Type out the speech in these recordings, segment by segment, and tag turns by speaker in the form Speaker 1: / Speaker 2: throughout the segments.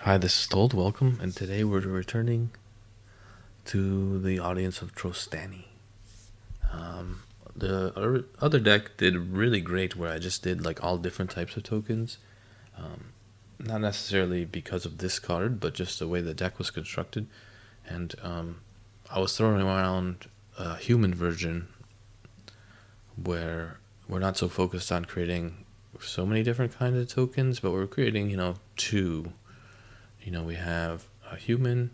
Speaker 1: Hi, this is Told. Welcome, and today we're returning to the audience of Trostani. The other deck did really great, where I just did like all different types of tokens. Not necessarily because of this card, but just the way the deck was constructed. And I was throwing around a human version where we're not so focused on creating so many different kinds of tokens, but we're creating, two. We have a human.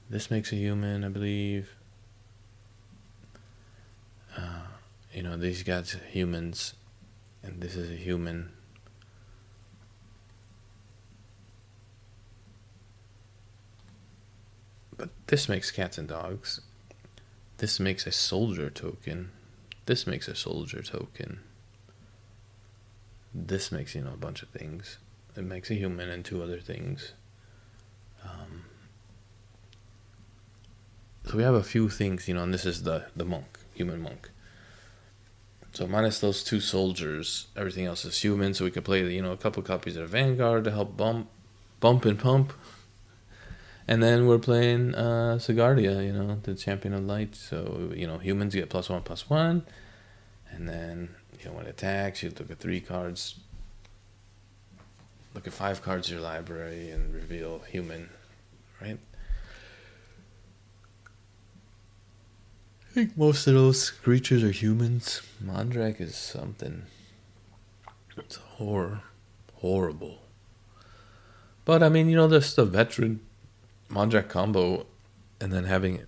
Speaker 1: This makes a human, I believe. These guys are humans, and this is a human. But this makes cats and dogs. This makes a soldier token. This makes a soldier token. This makes, a bunch of things. It makes a human and two other things. So we have a few things, and this is the monk, human monk. So minus those two soldiers, everything else is human. So we could play, a couple copies of Vanguard to help bump and pump. And then we're playing Sigardia, the Champion of Light. So, humans get +1/+1. And then, when it attacks, you look at 3 cards. Look at 5 cards in your library and reveal human, right? I think most of those creatures are humans. Mondrak is something. It's horrible. But I mean, there's the veteran Mondrak combo, and then having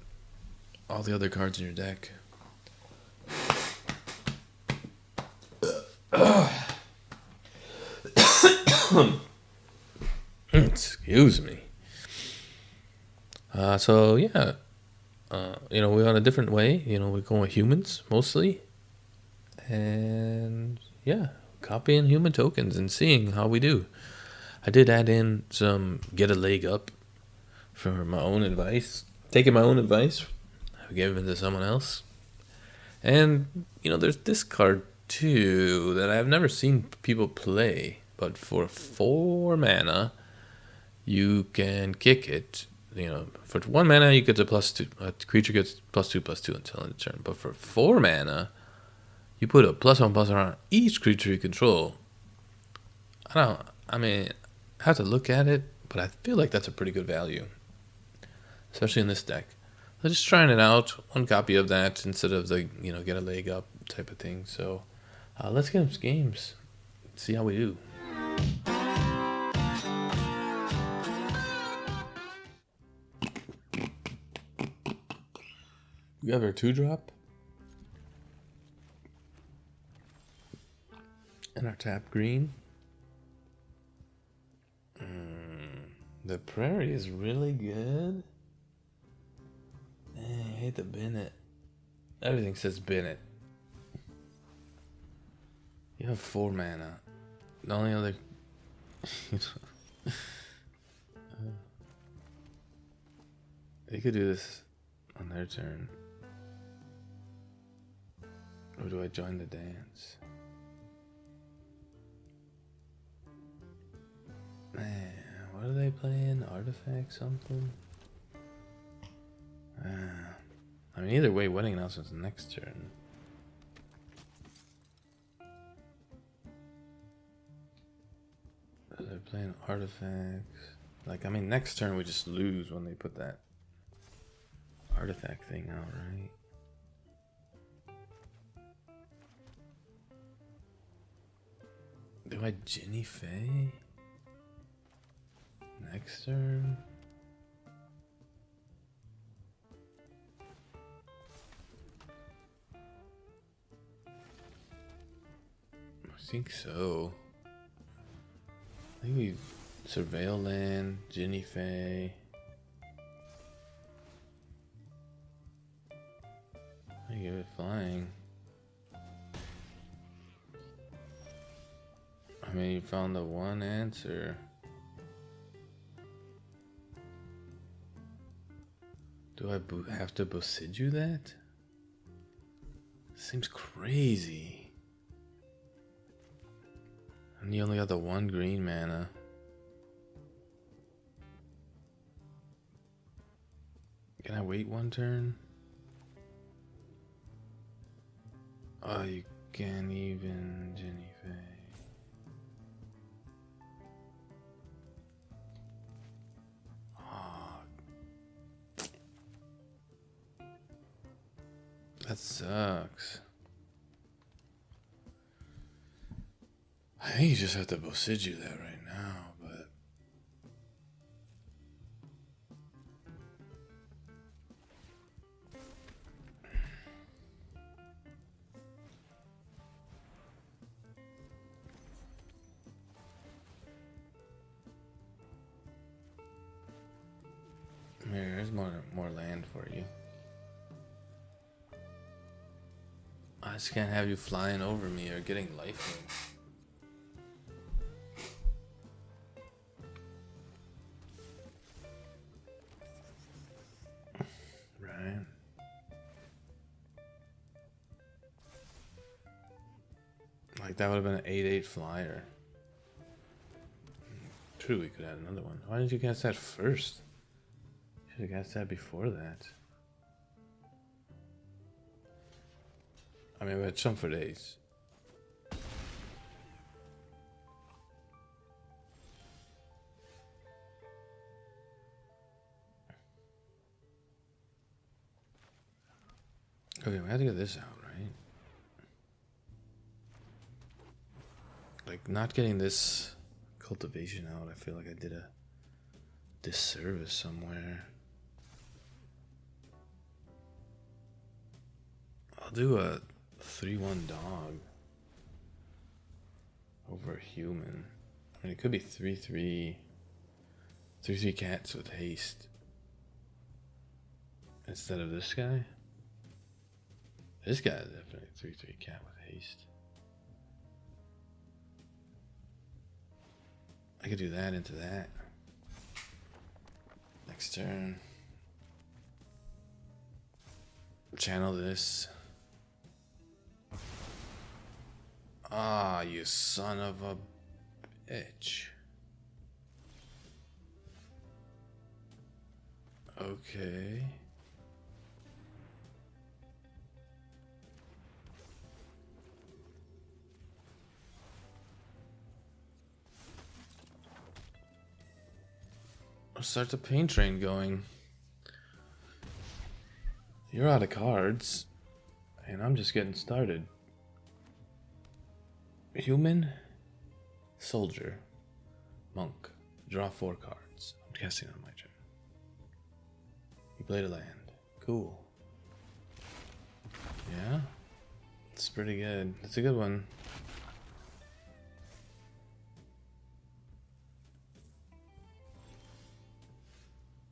Speaker 1: all the other cards in your deck. Excuse me. So yeah. We're on a different way. We're going with humans mostly. And yeah, copying human tokens and seeing how we do. I did add in some get a leg up for my own advice. Taking my own advice, I gave it to someone else. And, there's this card too that I've never seen people play. But for 4 mana, you can kick it. For 1 mana, you get a +2. A creature gets +2/+2 until end of turn. But for 4 mana, you put a +1/+1 on each creature you control. I have to look at it, but I feel like that's a pretty good value, especially in this deck. So just trying it out, 1 copy of that instead of the get a leg up type of thing. So let's get some games, see how we do. We have our 2-drop and our tap green. The prairie is really good. I hate the Bennett. Everything says Bennett. You have 4 mana. The only other... They could do this on their turn. Or do I join the dance? Man, what are they playing? Artifact something? Either way, wedding announcement's next turn. They're playing artifacts. Next turn we just lose when they put that artifact thing out, right? Do I Ginny Faye? Next turn? I think so. I think we Surveil Land, Ginny Faye. I give it flying. You found the one answer. Do I have to Bosidu that? Seems crazy. And you only got the 1 green mana. Can I wait one turn? Oh, you can't even, Jenny Faye. Oh, that sucks. I think you just have to Bosidu that right now, but... There's more land for you. I just can't have you flying over me or getting life. Right. Like that would have been an 8/8 flyer. True, we could add another one. Why didn't you cast that first? Should have cast that before that. I mean, we had some for days. Okay, we had to get this out, right? Like, not getting this cultivation out, I feel like I did a disservice somewhere. I'll do a 3/1 dog over a human. I mean, it could be 3/3 cats with haste instead of this guy. This guy is definitely 3/3 cat with haste. I could do that into that. Next turn. Channel this. Ah, you son of a bitch. Okay. I'll start the pain train going. You're out of cards, and I'm just getting started. Human, soldier, monk. Draw 4 cards. I'm casting on my turn. You played a land. Cool. Yeah? It's pretty good. It's a good one.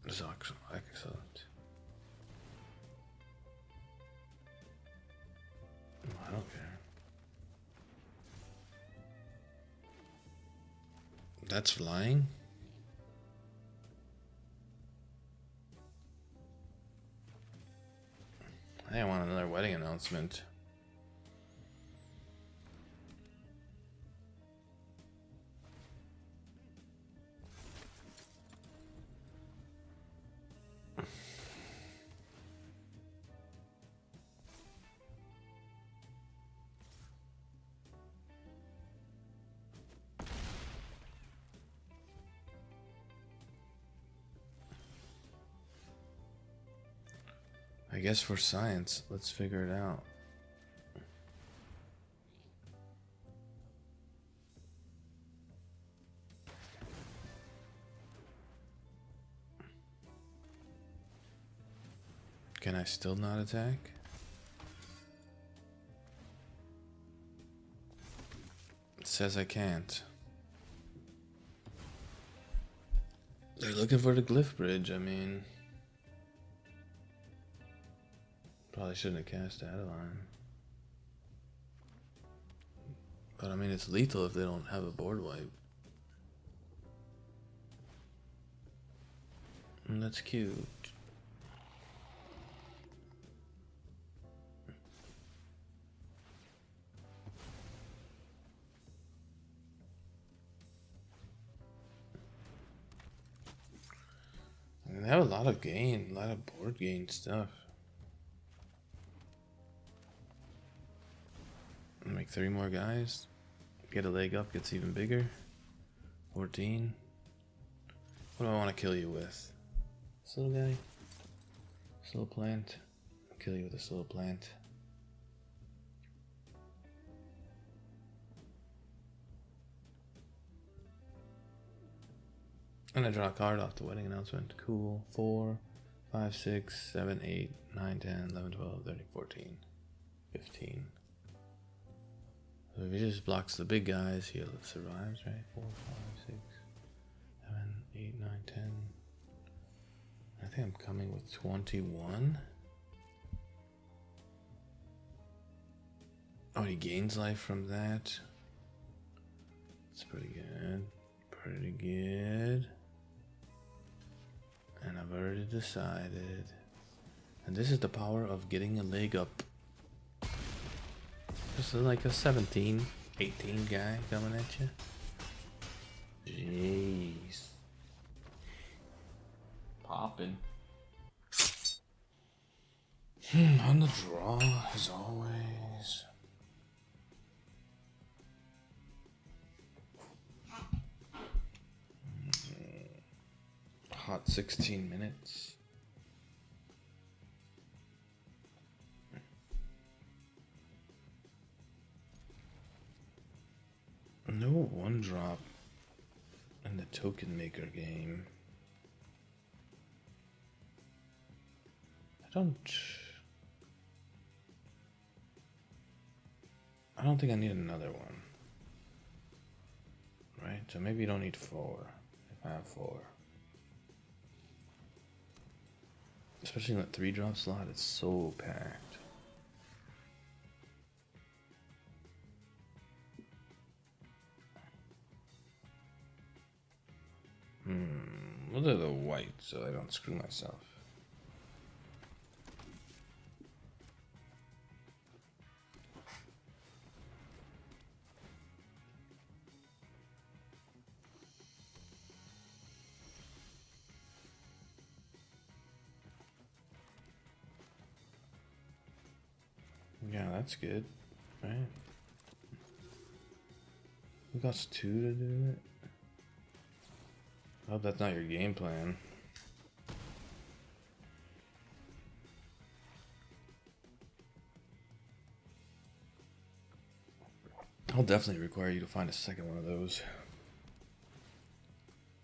Speaker 1: It's excellent. I don't care. That's flying? I want another wedding announcement. I guess for science, let's figure it out. Can I still not attack? It says I can't. They're looking for the glyph bridge, I mean. Probably shouldn't have cast Adeline. But I mean, it's lethal if they don't have a board wipe. And that's cute. They have a lot of gain, a lot of board gain stuff. Make 3 more guys. Get a leg up, gets even bigger. 14. What do I want to kill you with? This little guy? This little plant? I'll kill you with this little plant. And I draw a card off the wedding announcement. Cool. 4, 5, 6, 7, 8, 9, 10, 11, 12, 13, 14, 15. So if he just blocks the big guys, he survives, right? 4, 5, 6, 7, 8, 9, 10. I think I'm coming with 21. Oh, he gains life from that. That's pretty good. Pretty good. And I've already decided. And this is the power of getting a leg up. This is like a 17, 18 guy coming at you. Jeez. Popping. On the draw, as always. Hot 16 minutes. No 1-drop in the token maker game. I don't think I need another one. Right? So maybe you don't need 4 if I have 4. Especially in that 3-drop slot, it's so packed. What are the white so I don't screw myself? Yeah, that's good, right? We got 2 to do it. I hope that's not your game plan. I'll definitely require you to find a second one of those.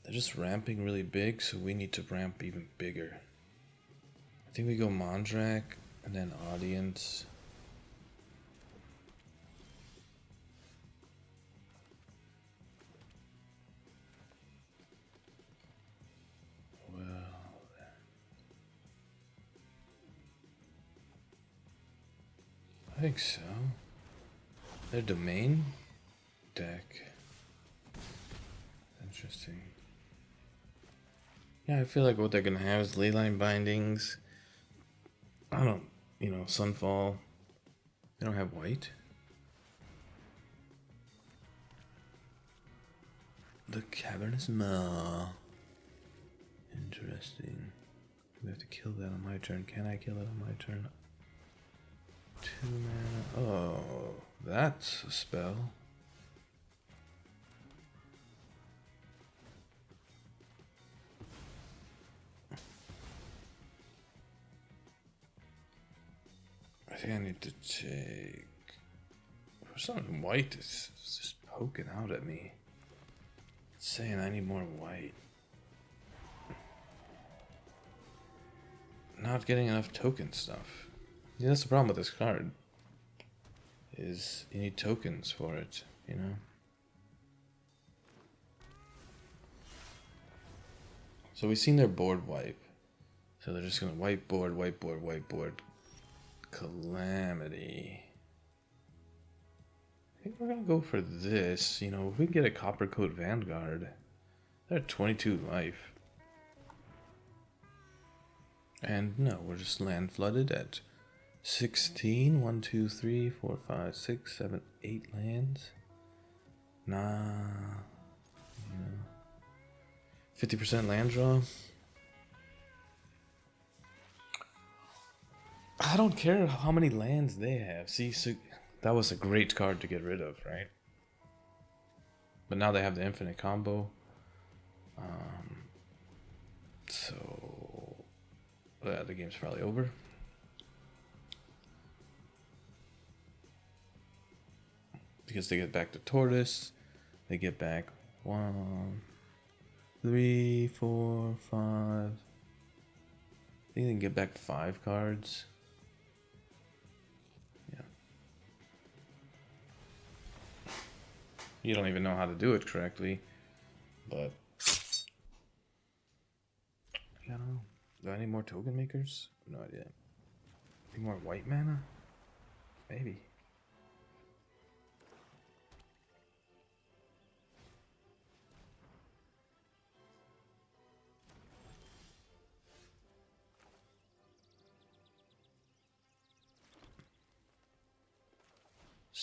Speaker 1: They're just ramping really big, so we need to ramp even bigger. I think we go Mondrak and then Audience. Well, I think so. Their domain deck. Interesting. Yeah, I feel like what they're gonna have is leyline bindings. I don't, Sunfall. They don't have white. The Cavernous Maw. Interesting. We have to kill that on my turn. Can I kill it on my turn? 2 mana. Oh, that's a spell. I think I need to take. For something white is just poking out at me. It's saying I need more white. Not getting enough token stuff. Yeah, that's the problem with this card. Is you need tokens for it, So we've seen their board wipe. So they're just gonna whiteboard, whiteboard, whiteboard. Calamity. I think we're gonna go for this. If we can get a Copper Coat Vanguard, they're at 22 life. And no, we're just land flooded at 16. 1, 2, 3, 4, 5, 6, 7, 8 lands. Nah. 50% land draw. I don't care how many lands they have. See, so that was a great card to get rid of, right? But now they have the infinite combo. So the game's probably over. Because they get back to Tortoise, they get back 1, 3, 4, 5. I think they can get back 5 cards. Yeah. You don't even know how to do it correctly, but I don't know. Do I need more token makers? No idea. Any more white mana? Maybe.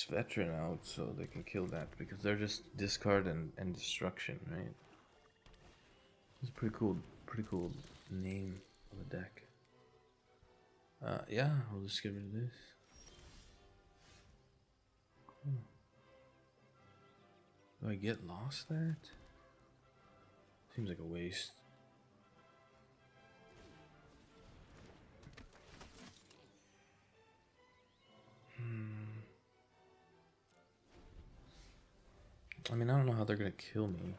Speaker 1: Veteran out so they can kill that because they're just discard and destruction, right? It's a pretty cool name of a deck. Yeah, I'll just get rid of this. Cool. Do I get lost that? Seems like a waste. I mean, I don't know how they're gonna kill me.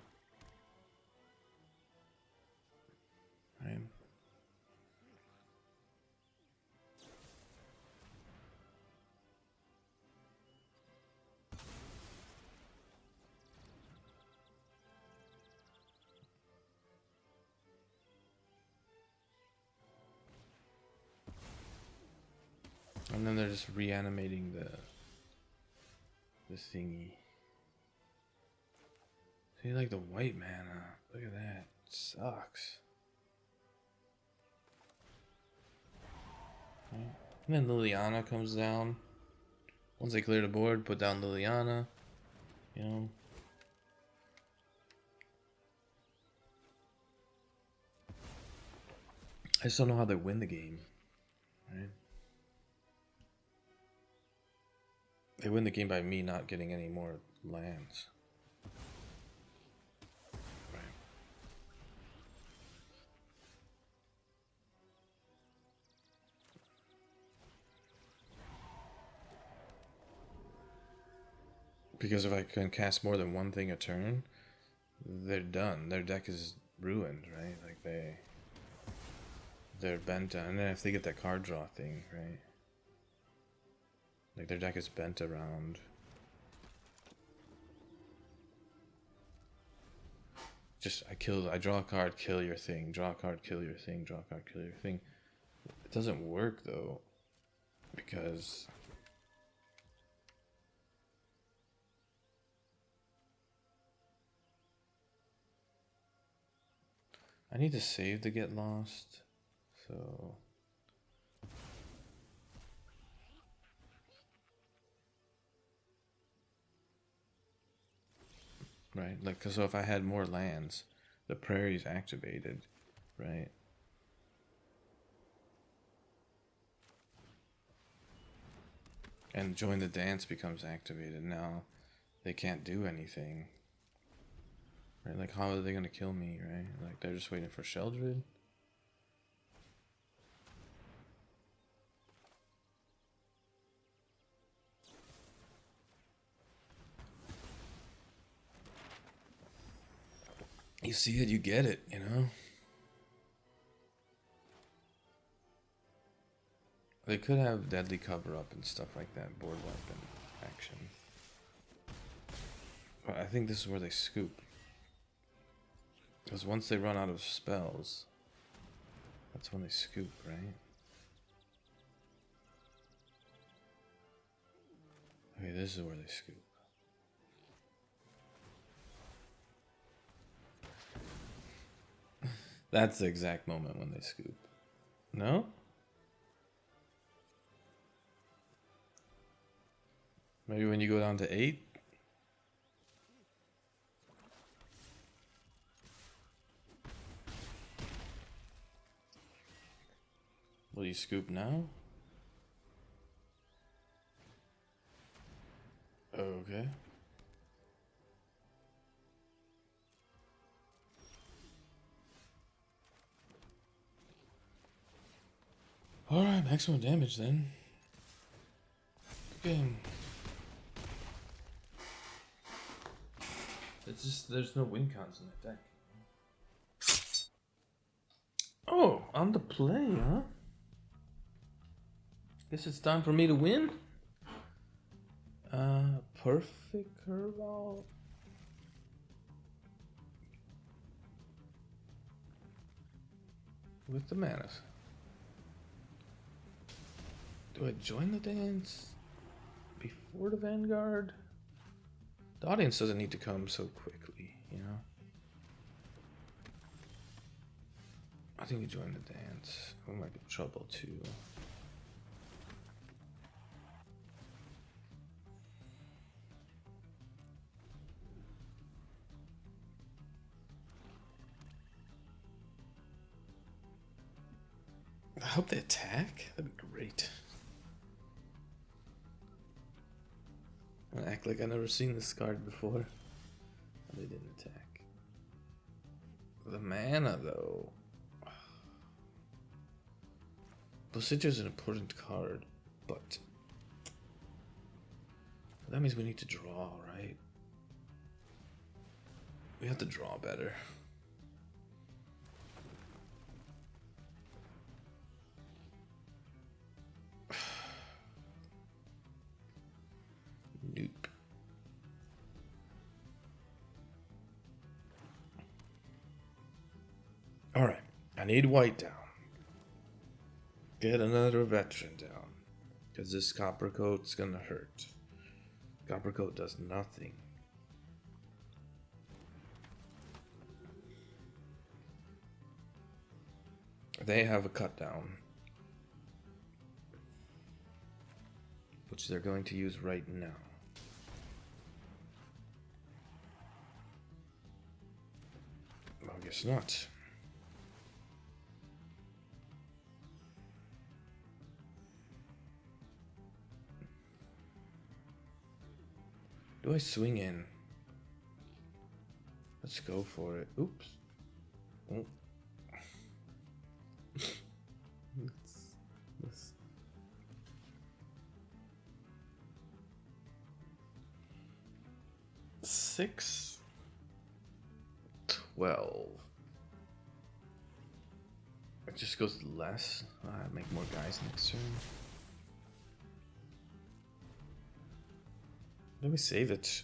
Speaker 1: Right? And then they're just reanimating the thingy. See, like the white mana. Look at that. It sucks. Right. And then Liliana comes down. Once they clear the board, put down Liliana. You know. I just don't know how they win the game. Right? They win the game by me not getting any more lands. Right. Because if I can cast more than one thing a turn, they're done. Their deck is ruined, right? Like they're bent on. And then if they get that card draw thing, right? Like their deck is bent around. Just I draw a card, kill your thing, draw a card, kill your thing, draw a card, kill your thing. It doesn't work though, because I need to save to get lost, so right, like, cause so if I had more lands, the prairie's activated, right? And join the dance becomes activated. Now they can't do anything. Right? Like, how are they gonna kill me, right? Like, they're just waiting for Sheldred. You see it, you get it, you know? They could have deadly cover up and stuff like that, board weapon action. But I think this is where they scoop. Because once they run out of spells, that's when they scoop, right? Okay, this is where they scoop. That's the exact moment when they scoop. No? Maybe when you go down to 8? Will you scoop now? Okay. Alright, maximum damage then. Good game. It's just, there's no win cons in that deck. Oh, on the play, huh? Guess it's time for me to win. Perfect curveball. With the manas. Do I join the dance before the Vanguard? The audience doesn't need to come so quickly, you know? I think we join the dance. We might be in trouble too. I hope they attack. That'd be great. I'm gonna act like I've never seen this card before. They didn't attack. The mana, though. Bosija is an important card, but that means we need to draw, right? We have to draw better. Nope. Alright, I need white down. Get another veteran down. Because this copper coat's gonna hurt. Copper coat does nothing. They have a cut down, which they're going to use right now. Well, I guess not. Do I swing in? Let's go for it. Oops. Oh. This. 6, 12. It just goes less. Make more guys next turn. Let me save it.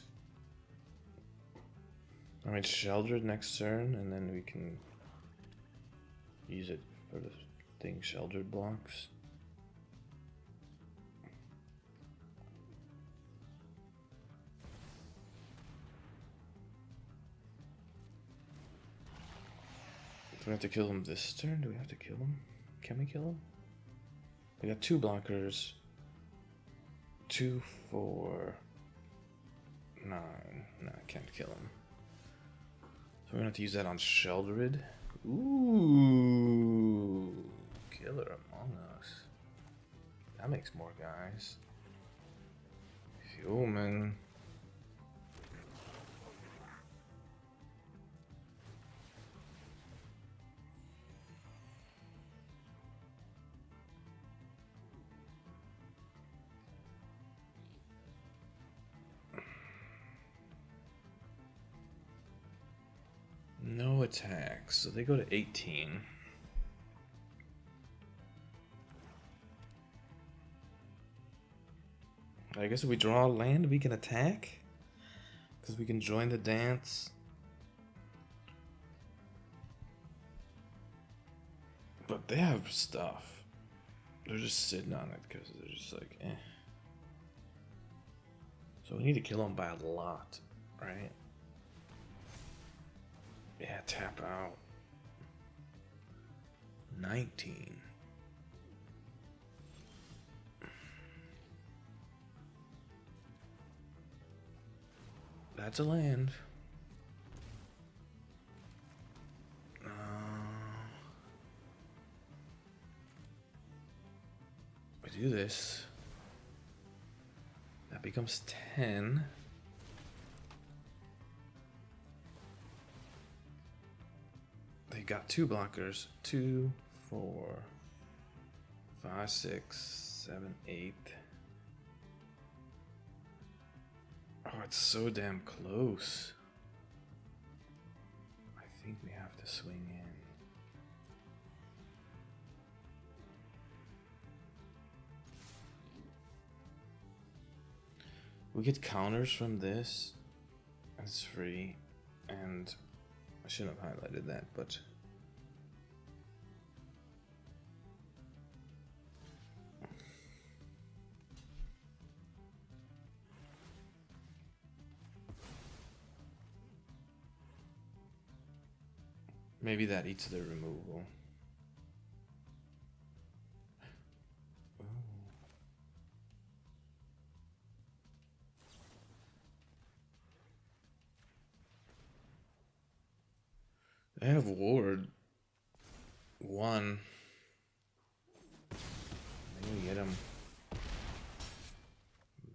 Speaker 1: Alright, Sheldred next turn, and then we can use it for the thing Sheldred blocks. Do we have to kill him this turn? Do we have to kill him? Can we kill him? We got 2 blockers. 2, 4, 9. No, I can't kill him. So we're gonna have to use that on Sheldred. Ooh, Killer Among Us. That makes more guys. Human. No attacks, so they go to 18. I guess if we draw a land, we can attack? Because we can join the dance. But they have stuff. They're just sitting on it because they're just like, eh. So we need to kill them by a lot, right? Yeah, tap out. 19. That's a land. We do this. That becomes 10. they got 2 blockers. 2, 4, 5, 6, 7, 8. Oh, it's so damn close. I think we have to swing in. We get counters from this. It's free. And I shouldn't have highlighted that, but maybe that eats the removal. They have ward 1. Maybe get him.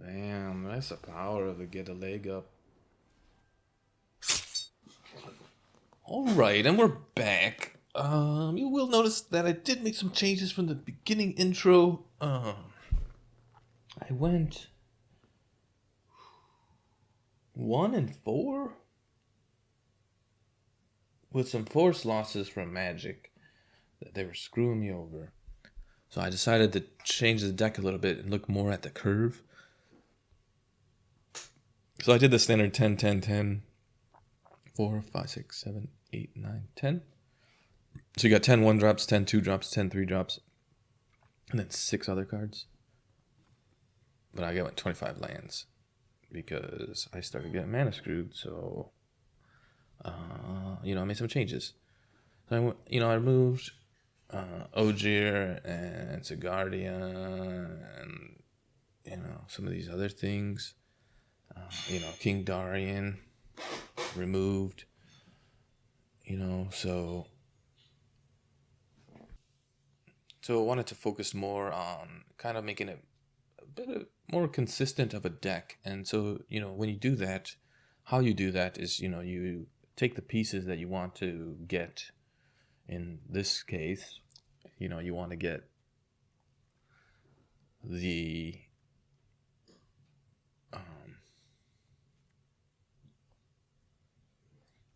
Speaker 1: Bam, that's the power of the get a leg up. Alright, and we're back. You will notice that I did make some changes from the beginning intro. I went 1 and 4 with some force losses from Magic. They were screwing me over. So I decided to change the deck a little bit and look more at the curve. So I did the standard 10, 10, 10, 4, 5, 6, 7, 8, 9, 10. So you got 10 1 drops, 10 2 drops, 10 3 drops, and then 6 other cards. But I got 25 lands because I started getting mana screwed. So, I made some changes. So I removed Ogier and Sigardia and some of these other things. King Darian removed. So I wanted to focus more on kind of making it a bit more consistent of a deck. And so, when you do that, how you do that is, you take the pieces that you want to get. In this case, you want to get the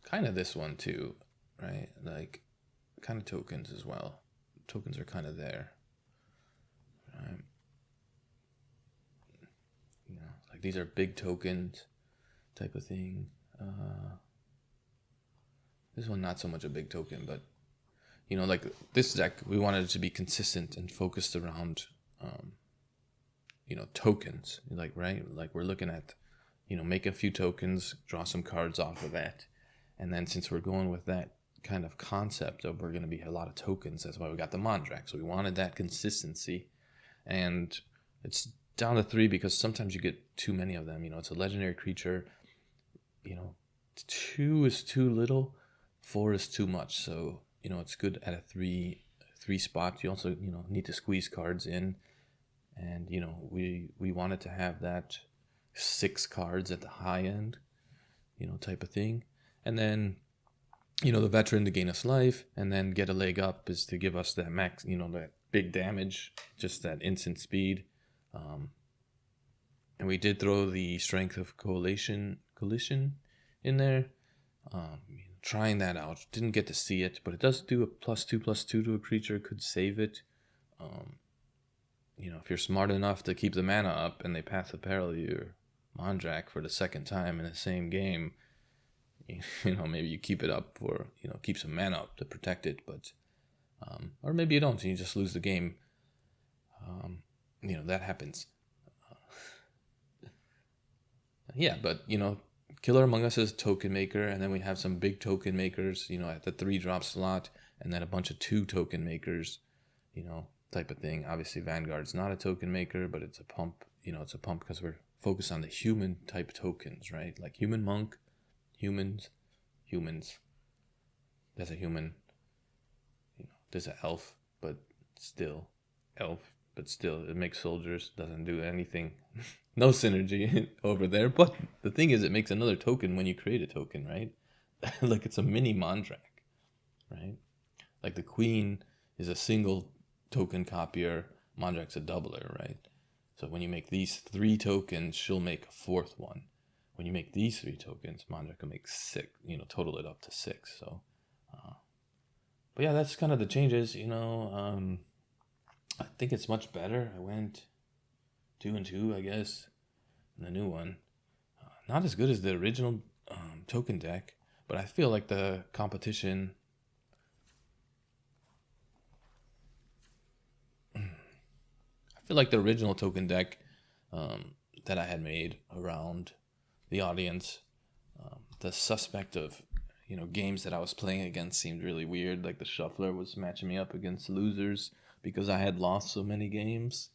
Speaker 1: kind of this one too, right? Like kind of tokens as well. Tokens are kind of there, right? Like these are big tokens type of thing. This one not so much a big token, but like this deck, we wanted it to be consistent and focused around tokens, right? Like we're looking at make a few tokens, draw some cards off of that. And then since we're going with that kind of concept of we're going to be a lot of tokens, that's why we got the Mondrak. So we wanted that consistency. And it's down to 3 because sometimes you get too many of them. It's a legendary creature. 2 is too little, 4 is too much. So, it's good at a 3 spot. You also, need to squeeze cards in. And, we wanted to have that 6 cards at the high end, type of thing. And then, the veteran to gain us life, and then get a leg up is to give us that max, that big damage, just that instant speed. And we did throw the strength of collision in there. Trying that out. Didn't get to see it, but it does do a +2/+2 to a creature, could save it. If you're smart enough to keep the mana up and they path the peril your Mondrak for the second time in the same game, maybe you keep it up for, keep some mana up to protect it, but, or maybe you don't and you just lose the game. That happens. Yeah, but, Killer Among Us is token maker, and then we have some big token makers, at the 3 drop slot, and then a bunch of 2 token makers, type of thing. Obviously, Vanguard's not a token maker, but it's a pump. It's a pump because we're focused on the human type tokens, right? Like human monk, humans. There's a human. There's an elf, but still elf. But still, it makes soldiers, doesn't do anything. No synergy over there. But the thing is, it makes another token when you create a token, right? Like it's a mini Mondrak. right? Like the queen is a single token copier, Mondrak's a doubler, right? So when you make these 3 tokens, she'll make a 4th one. When you make these 3 tokens, Mondrak can make 6, total it up to 6. So, but yeah, that's kind of the changes, I think it's much better. I went 2 and 2, I guess, in the new one. Not as good as the original token deck, but I feel like the competition. I feel like the original token deck that I had made around the audience, the suspect of games that I was playing against seemed really weird. Like the shuffler was matching me up against losers because I had lost so many games.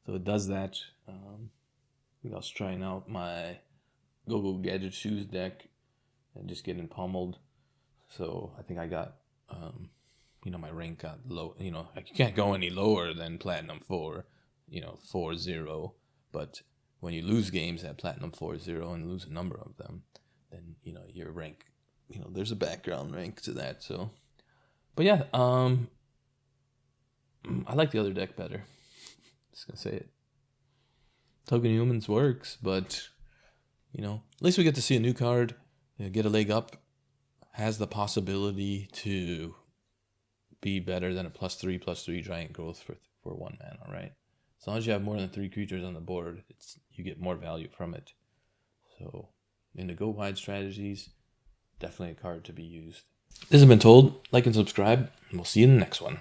Speaker 1: So it does that. I think I was trying out my Go Gadget Shoes deck and just getting pummeled. So I think I got, my rank got low. I can't go any lower than Platinum 4, 4-0. But when you lose games at Platinum 4-0 and lose a number of them, then, your rank, there's a background rank to that. So, but yeah, I like the other deck better. Just gonna say it. Token Humans works, but, at least we get to see a new card, get a leg up, has the possibility to be better than a +3/+3 giant growth for 1 mana, right? As long as you have more than 3 creatures on the board, you get more value from it. So, in the go wide strategies, definitely a card to be used. This has been Told. Like and subscribe, and we'll see you in the next one.